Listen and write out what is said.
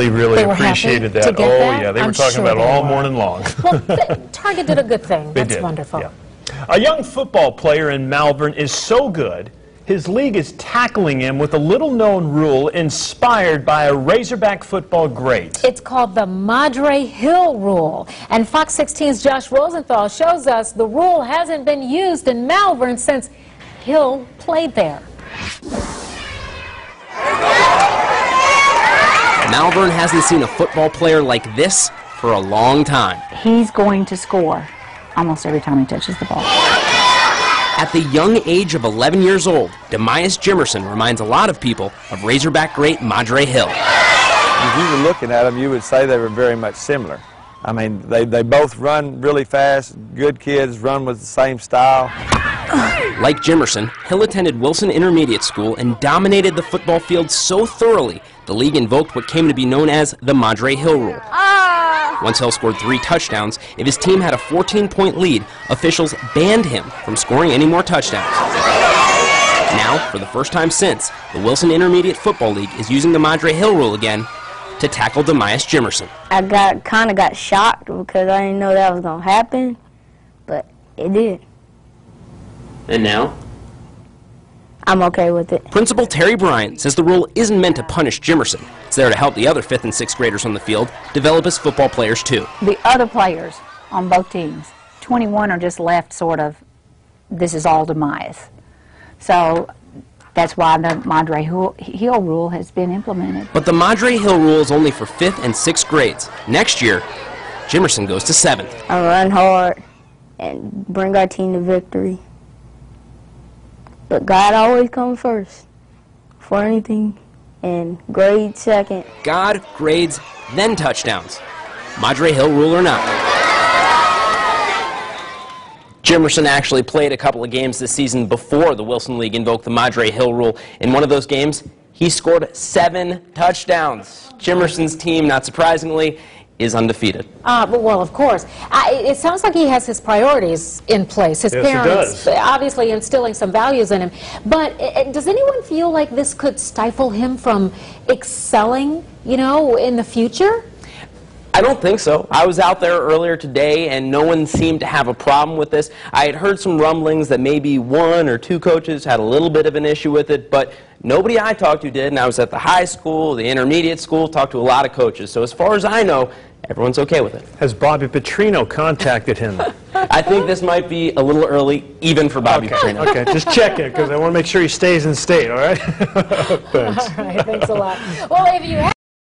really, really appreciated that. Oh, yeah, they were talking about it all morning long. Well, Target did a good thing. They That's did. wonderful. Yeah. A young football player in Malvern is so good, his league is tackling him with a little-known rule inspired by a Razorback football great. It's called the Madre Hill Rule. And Fox 16's Josh Rosenthal shows us the rule hasn't been used in Malvern since Hill played there. Malvern hasn't seen a football player like this for a long time. He's going to score almost every time he touches the ball. At the young age of 11 years old, Demias Jimerson reminds a lot of people of Razorback great Madre Hill. If you were looking at them, you would say they were very much similar. I mean, they both run really fast, good kids, run with the same style. Like Jimerson, Hill attended Wilson Intermediate School and dominated the football field so thoroughly, the league invoked what came to be known as the Madre Hill Rule. Once Hill scored 3 touchdowns, if his team had a 14-point lead, officials banned him from scoring any more touchdowns. Now, for the first time since, the Wilson Intermediate Football League is using the Madre Hill Rule again to tackle Demias Jimerson. I kind of got shocked because I didn't know that was going to happen, but it did. And now? I'm okay with it. Principal Terry Bryant says the rule isn't meant to punish Jimerson. It's there to help the other 5th and 6th graders on the field develop as football players too. The other players on both teams, 21 are just left sort of, this is all Demias. So that's why the Madre Hill Rule has been implemented. But the Madre Hill Rule is only for 5th and 6th grades. Next year, Jimerson goes to 7th. I run hard and bring our team to victory. But God always comes first for anything, and grade second. God, grades, then touchdowns. Madre Hill Rule or not. Jimerson actually played a couple of games this season before the Wilson League invoked the Madre Hill Rule. In one of those games, he scored 7 touchdowns. Jimerson's team, not surprisingly, is undefeated. Well, of course. It sounds like he has his priorities in place. His parents obviously instilling some values in him. But does anyone feel like this could stifle him from excelling, you know, in the future? I don't think so. I was out there earlier today and no one seemed to have a problem with this. I had heard some rumblings that maybe 1 or 2 coaches had a little bit of an issue with it, but nobody I talked to did, and I was at the high school, the intermediate school, talked to a lot of coaches. So as far as I know, everyone's okay with it. Has Bobby Petrino contacted him? I think this might be a little early, even for Bobby Petrino. Okay, just check it, because I want to make sure he stays in state, all right? Thanks. All right, thanks a lot. Well, if you